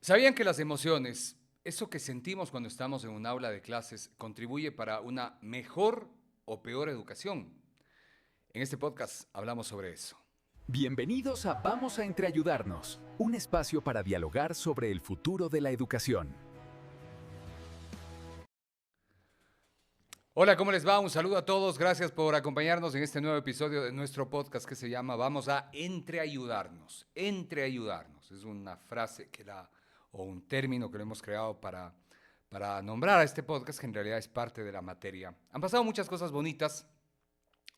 ¿Sabían que las emociones, eso que sentimos cuando estamos en un aula de clases, contribuye para una mejor o peor educación? En este podcast hablamos sobre eso. Bienvenidos a Vamos a Entreayudarnos, un espacio para dialogar sobre el futuro de la educación. Hola, ¿cómo les va? Un saludo a todos. Gracias por acompañarnos en este nuevo episodio de nuestro podcast que se llama Vamos a Entreayudarnos. Entreayudarnos. Es una frase o un término que lo hemos creado para nombrar a este podcast, que en realidad es parte de la materia. Han pasado muchas cosas bonitas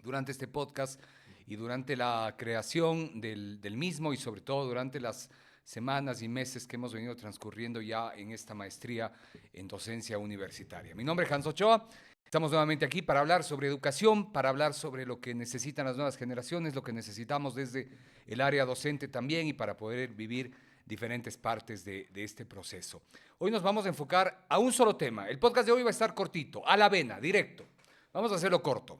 durante este podcast y durante la creación del mismo y sobre todo durante las semanas y meses que hemos venido transcurriendo ya en esta maestría en docencia universitaria. Mi nombre es Hans Ochoa. Estamos nuevamente aquí para hablar sobre educación, para hablar sobre lo que necesitan las nuevas generaciones, lo que necesitamos desde el área docente también y para poder vivir diferentes partes de este proceso. Hoy nos vamos a enfocar a un solo tema. El podcast de hoy va a estar cortito, a la vena, directo. Vamos a hacerlo corto.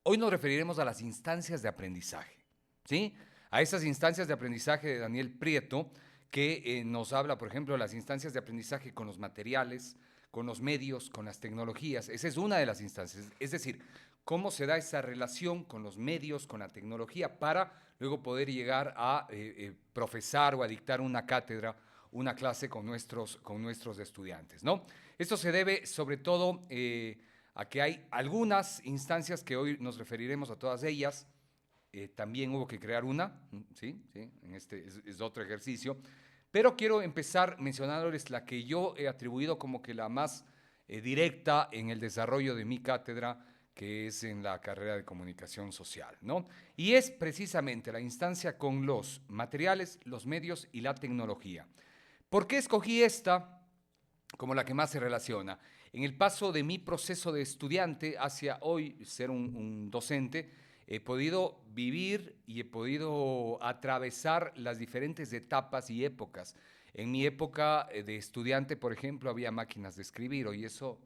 Hoy nos referiremos a las instancias de aprendizaje, ¿sí? A esas instancias de aprendizaje de Daniel Prieto, que nos habla, por ejemplo, de las instancias de aprendizaje con los materiales, con los medios, con las tecnologías. Esa es una de las instancias. Es decir, cómo se da esa relación con los medios, con la tecnología, para luego poder llegar a profesar o a dictar una cátedra, una clase con nuestros estudiantes, ¿no? Esto se debe sobre todo a que hay algunas instancias que hoy nos referiremos a todas ellas. También hubo que crear una, ¿sí? En este es otro ejercicio. Pero quiero empezar mencionándoles la que yo he atribuido como que la más directa en el desarrollo de mi cátedra, que es en la carrera de comunicación social, ¿no? Y es precisamente la instancia con los materiales, los medios y la tecnología. ¿Por qué escogí esta como la que más se relaciona? En el paso de mi proceso de estudiante hacia hoy ser un docente, he podido vivir y he podido atravesar las diferentes etapas y épocas. En mi época de estudiante, por ejemplo, había máquinas de escribir, hoy eso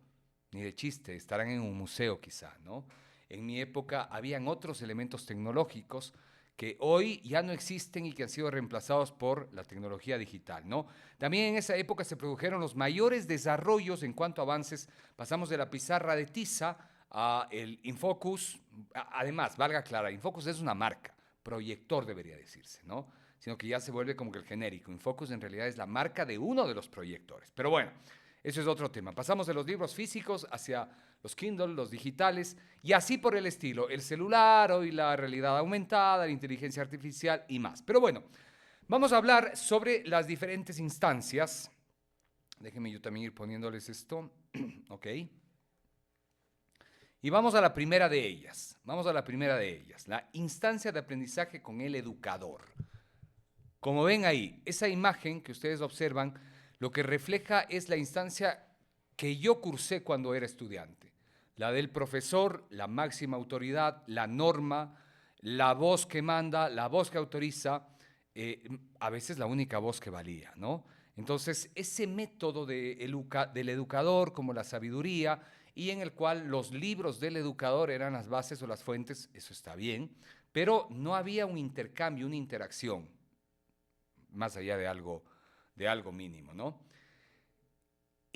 ni de chiste, estarán en un museo quizá, ¿no? En mi época habían otros elementos tecnológicos que hoy ya no existen y que han sido reemplazados por la tecnología digital, ¿no? También en esa época se produjeron los mayores desarrollos en cuanto a avances. Pasamos de la pizarra de tiza a el Infocus. Además, valga aclarar, Infocus es una marca, proyector debería decirse, ¿no? Sino que ya se vuelve como que el genérico. Infocus en realidad es la marca de uno de los proyectores. Pero bueno, eso es otro tema. Pasamos de los libros físicos hacia los Kindle, los digitales, y así por el estilo. El celular, hoy la realidad aumentada, la inteligencia artificial y más. Pero bueno, vamos a hablar sobre las diferentes instancias. Déjenme yo también ir poniéndoles esto. Ok. Y vamos a la primera de ellas. Vamos a la primera de ellas. La instancia de aprendizaje con el educador. Como ven ahí, esa imagen que ustedes observan, lo que refleja es la instancia que yo cursé cuando era estudiante. La del profesor, la máxima autoridad, la norma, la voz que manda, la voz que autoriza, a veces la única voz que valía, ¿no? Entonces, ese método del educador como la sabiduría y en el cual los libros del educador eran las bases o las fuentes, eso está bien, pero no había un intercambio, una interacción más allá de algo mínimo, ¿no?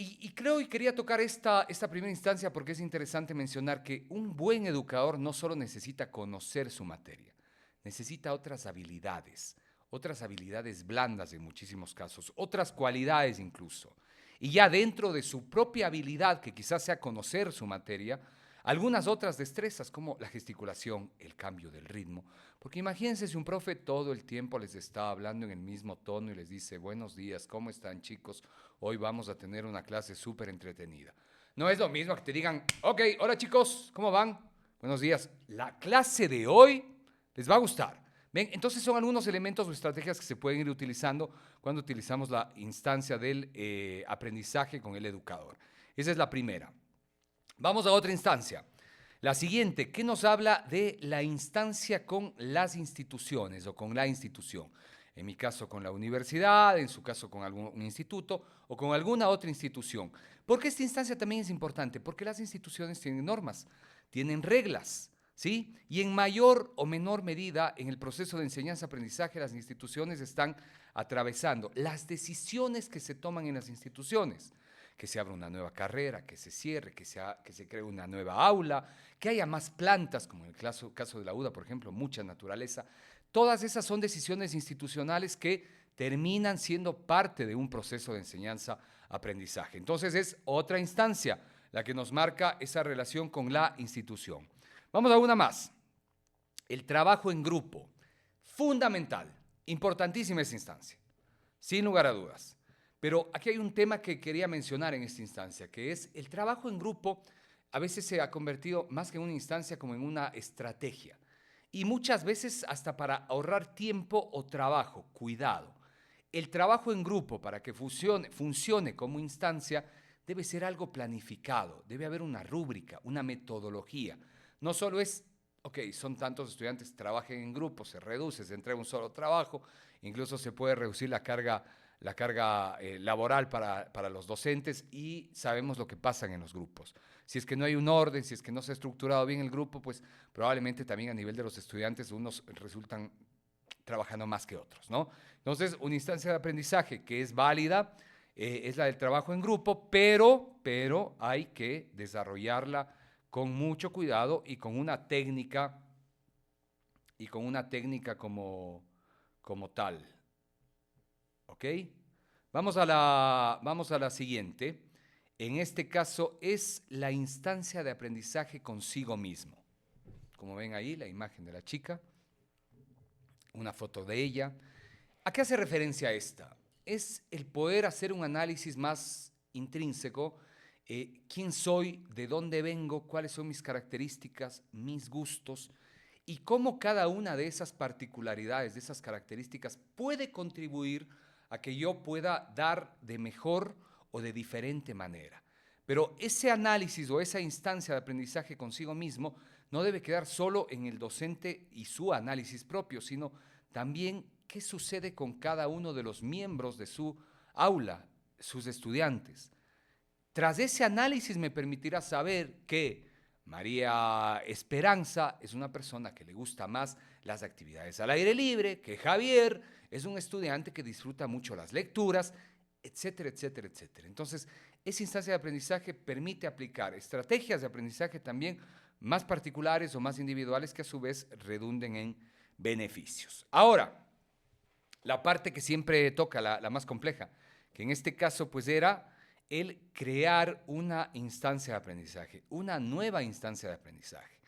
Y creo y quería tocar esta primera instancia porque es interesante mencionar que un buen educador no solo necesita conocer su materia, necesita otras habilidades blandas en muchísimos casos, otras cualidades incluso. Y ya dentro de su propia habilidad, que quizás sea conocer su materia, algunas otras destrezas como la gesticulación, el cambio del ritmo. Porque imagínense si un profe todo el tiempo les está hablando en el mismo tono y les dice, buenos días, ¿cómo están chicos? Hoy vamos a tener una clase súper entretenida. No es lo mismo que te digan, ok, hola chicos, ¿cómo van? Buenos días. La clase de hoy les va a gustar. ¿Ven? Entonces son algunos elementos o estrategias que se pueden ir utilizando cuando utilizamos la instancia del aprendizaje con el educador. Esa es la primera. Vamos a otra instancia. La siguiente, que nos habla de la instancia con las instituciones o con la institución. En mi caso con la universidad, en su caso con algún instituto o con alguna otra institución. ¿Por qué esta instancia también es importante? Porque las instituciones tienen normas, tienen reglas, ¿sí? Y en mayor o menor medida, en el proceso de enseñanza-aprendizaje, las instituciones están atravesando las decisiones que se toman en las instituciones, que se abra una nueva carrera, que se cierre, que se cree una nueva aula, que haya más plantas, como en el caso de la UDA, por ejemplo, mucha naturaleza. Todas esas son decisiones institucionales que terminan siendo parte de un proceso de enseñanza-aprendizaje. Entonces es otra instancia la que nos marca esa relación con la institución. Vamos a una más. El trabajo en grupo, fundamental, importantísima esa instancia, sin lugar a dudas. Pero aquí hay un tema que quería mencionar en esta instancia, que es el trabajo en grupo. A veces se ha convertido más que en una instancia como en una estrategia. Y muchas veces hasta para ahorrar tiempo o trabajo. Cuidado. El trabajo en grupo, para que funcione como instancia, debe ser algo planificado. Debe haber una rúbrica, una metodología. No solo es, ok, son tantos estudiantes, trabajen en grupo, se reduce, se entrega un solo trabajo, incluso se puede reducir la carga laboral para los docentes y sabemos lo que pasa en los grupos. Si es que no hay un orden, si es que no se ha estructurado bien el grupo, pues probablemente también a nivel de los estudiantes unos resultan trabajando más que otros, ¿no? Entonces, una instancia de aprendizaje que es válida es la del trabajo en grupo, pero hay que desarrollarla con mucho cuidado y con una técnica como tal. ¿Ok? Vamos a la siguiente. En este caso es la instancia de aprendizaje consigo mismo. Como ven ahí, la imagen de la chica, una foto de ella. ¿A qué hace referencia esta? Es el poder hacer un análisis más intrínseco. ¿Quién soy? ¿De dónde vengo? ¿Cuáles son mis características? ¿Mis gustos? Y cómo cada una de esas particularidades, de esas características, puede contribuir a que yo pueda dar de mejor o de diferente manera. Pero ese análisis o esa instancia de aprendizaje consigo mismo no debe quedar solo en el docente y su análisis propio, sino también qué sucede con cada uno de los miembros de su aula, sus estudiantes. Tras ese análisis me permitirá saber que María Esperanza es una persona que le gusta más las actividades al aire libre, que Javier es un estudiante que disfruta mucho las lecturas, etcétera, etcétera, etcétera. Entonces, esa instancia de aprendizaje permite aplicar estrategias de aprendizaje también más particulares o más individuales que a su vez redunden en beneficios. Ahora, la parte que siempre toca, la más compleja, que en este caso pues era el crear una instancia de aprendizaje, una nueva instancia de aprendizaje.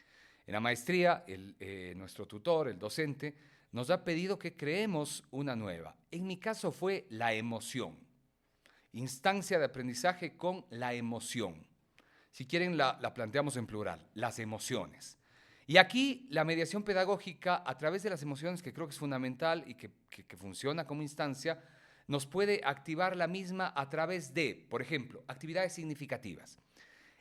En la maestría, nuestro tutor, el docente, nos ha pedido que creemos una nueva. En mi caso fue la emoción. Instancia de aprendizaje con la emoción. Si quieren, la planteamos en plural, las emociones. Y aquí la mediación pedagógica a través de las emociones, que creo que es fundamental y que funciona como instancia, nos puede activar la misma a través de, por ejemplo, actividades significativas.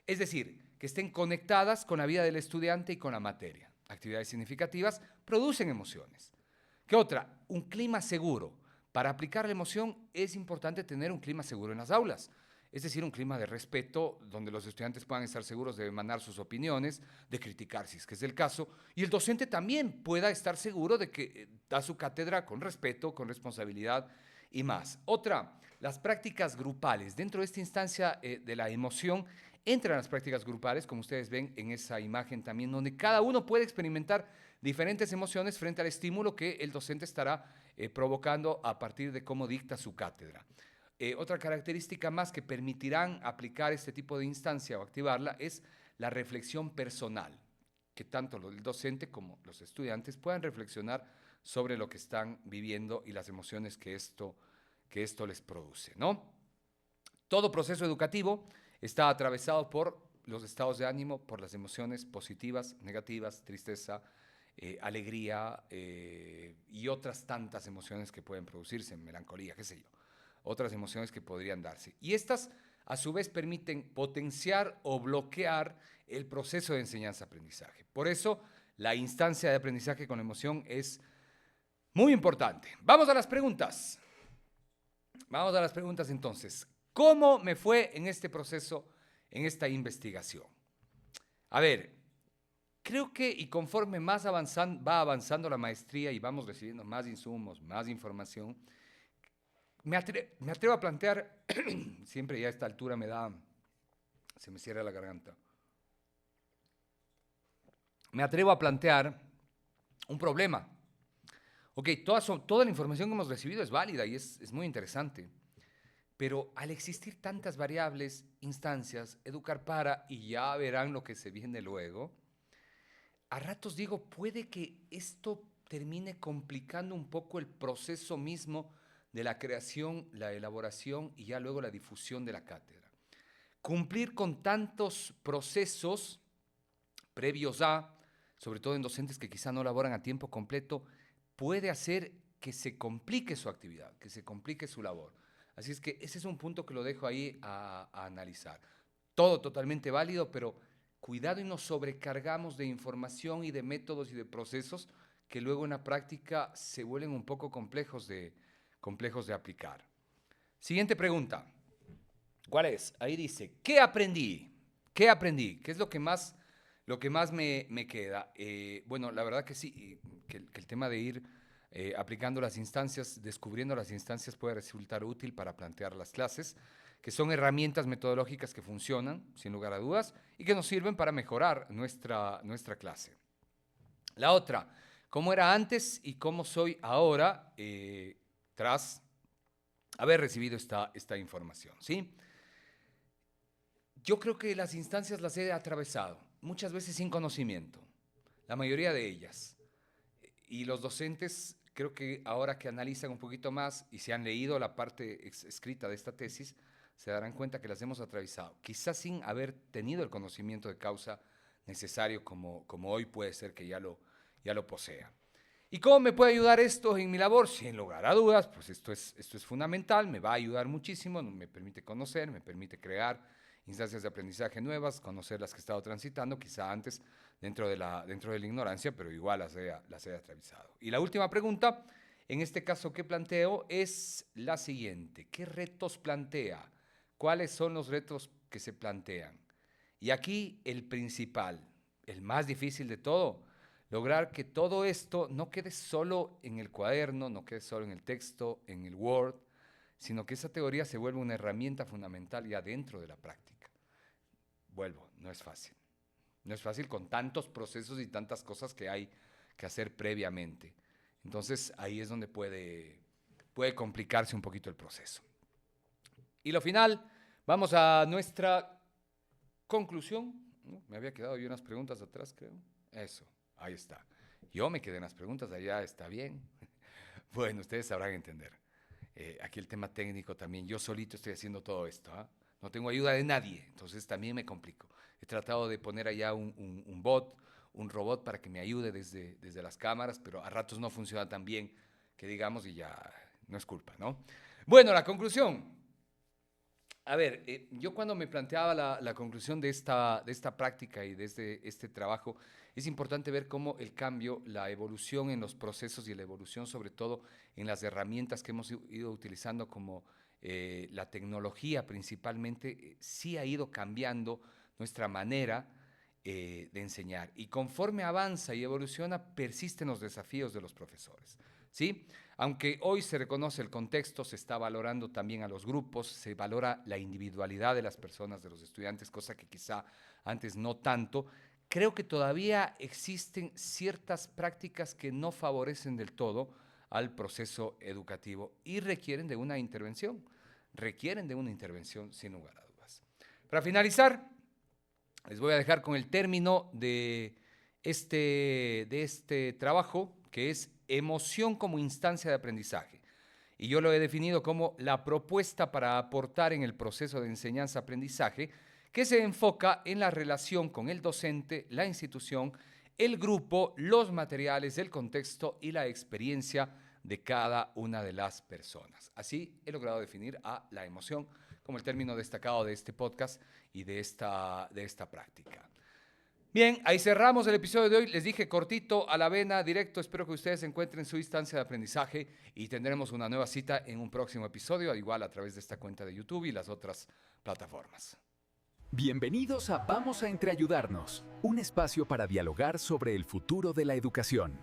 Es decir, que estén conectadas con la vida del estudiante y con la materia. Actividades significativas producen emociones. ¿Qué otra? Un clima seguro. Para aplicar la emoción es importante tener un clima seguro en las aulas. Es decir, un clima de respeto donde los estudiantes puedan estar seguros de mandar sus opiniones, de criticar si es que es el caso, y el docente también pueda estar seguro de que da su cátedra con respeto, con responsabilidad y más. Otra, las prácticas grupales. Dentro de esta instancia de la emoción entran las prácticas grupales, como ustedes ven en esa imagen también, donde cada uno puede experimentar diferentes emociones frente al estímulo que el docente estará provocando a partir de cómo dicta su cátedra. Otra característica más que permitirán aplicar este tipo de instancia o activarla es la reflexión personal, que tanto el docente como los estudiantes puedan reflexionar sobre lo que están viviendo y las emociones que esto les produce, ¿no? Todo proceso educativo está atravesado por los estados de ánimo, por las emociones positivas, negativas, tristeza, alegría y otras tantas emociones que pueden producirse, melancolía, qué sé yo. Otras emociones que podrían darse. Y estas, a su vez, permiten potenciar o bloquear el proceso de enseñanza-aprendizaje. Por eso, la instancia de aprendizaje con emoción es muy importante. Vamos a las preguntas. Vamos a las preguntas entonces. ¿Cómo me fue en este proceso, en esta investigación? A ver, Creo que y conforme va avanzando la maestría y vamos recibiendo más insumos, más información, me atrevo a plantear, siempre ya a esta altura se me cierra la garganta, me atrevo a plantear un problema. Ok, toda la información que hemos recibido es válida y es muy interesante, pero al existir tantas variables, instancias, educar para, y ya verán lo que se viene luego, a ratos digo, puede que esto termine complicando un poco el proceso mismo de la creación, la elaboración y ya luego la difusión de la cátedra. Cumplir con tantos procesos previos a, sobre todo en docentes que quizá no laboran a tiempo completo, puede hacer que se complique su actividad, que se complique su labor. Así es que ese es un punto que lo dejo ahí a analizar. Todo totalmente válido, pero cuidado y nos sobrecargamos de información y de métodos y de procesos que luego en la práctica se vuelven un poco complejos de aplicar. Siguiente pregunta. ¿Cuál es? Ahí dice, ¿qué aprendí? ¿Qué aprendí? ¿Qué es lo que más me queda? Bueno, la verdad que sí, que el tema de ir aplicando las instancias, descubriendo las instancias puede resultar útil para plantear las clases, que son herramientas metodológicas que funcionan, sin lugar a dudas, y que nos sirven para mejorar nuestra clase. La otra, ¿cómo era antes y cómo soy ahora tras haber recibido esta información? ¿Sí? Yo creo que las instancias las he atravesado, muchas veces sin conocimiento, la mayoría de ellas. Y los docentes, creo que ahora que analizan un poquito más y se han leído la parte escrita de esta tesis, se darán cuenta que las hemos atravesado, quizás sin haber tenido el conocimiento de causa necesario como hoy puede ser que ya lo posea. ¿Y cómo me puede ayudar esto en mi labor? Sin lugar a dudas, pues esto es fundamental, me va a ayudar muchísimo, me permite conocer, me permite crear instancias de aprendizaje nuevas, conocer las que he estado transitando, quizá antes dentro de la ignorancia, pero igual las he atravesado. Y la última pregunta, en este caso que planteo, es la siguiente. ¿Qué retos plantea? ¿Cuáles son los retos que se plantean? Y aquí el principal, el más difícil de todo, lograr que todo esto no quede solo en el cuaderno, no quede solo en el texto, en el Word, sino que esa teoría se vuelva una herramienta fundamental ya dentro de la práctica. Vuelvo, no es fácil. No es fácil con tantos procesos y tantas cosas que hay que hacer previamente. Entonces ahí es donde puede complicarse un poquito el proceso. Y lo final, vamos a nuestra conclusión. Me había quedado yo unas preguntas atrás, creo. Eso, ahí está. Yo me quedé en las preguntas, allá está bien. Bueno, ustedes sabrán entender. Aquí el tema técnico también, yo solito estoy haciendo todo esto, ¿eh? No tengo ayuda de nadie, entonces también me complico. He tratado de poner allá un bot, un robot para que me ayude desde las cámaras, pero a ratos no funciona tan bien que digamos y ya no es culpa, ¿no? Bueno, la conclusión. A ver, yo cuando me planteaba la conclusión de esta práctica y de este trabajo, es importante ver cómo el cambio, la evolución en los procesos y la evolución sobre todo en las herramientas que hemos ido utilizando como la tecnología principalmente, sí ha ido cambiando nuestra manera de enseñar. Y conforme avanza y evoluciona, persisten los desafíos de los profesores, ¿sí? Aunque hoy se reconoce el contexto, se está valorando también a los grupos, se valora la individualidad de las personas, de los estudiantes, cosa que quizá antes no tanto. Creo que todavía existen ciertas prácticas que no favorecen del todo al proceso educativo y requieren de una intervención sin lugar a dudas. Para finalizar, les voy a dejar con el término de este trabajo, que es emoción como instancia de aprendizaje. Y yo lo he definido como la propuesta para aportar en el proceso de enseñanza-aprendizaje que se enfoca en la relación con el docente, la institución, el grupo, los materiales, el contexto y la experiencia de cada una de las personas. Así he logrado definir a la emoción como el término destacado de este podcast y de esta práctica. Bien, ahí cerramos el episodio de hoy. Les dije cortito, a la vena, directo. Espero que ustedes encuentren su instancia de aprendizaje y tendremos una nueva cita en un próximo episodio, igual a través de esta cuenta de YouTube y las otras plataformas. Bienvenidos a Vamos a Entreayudarnos, un espacio para dialogar sobre el futuro de la educación.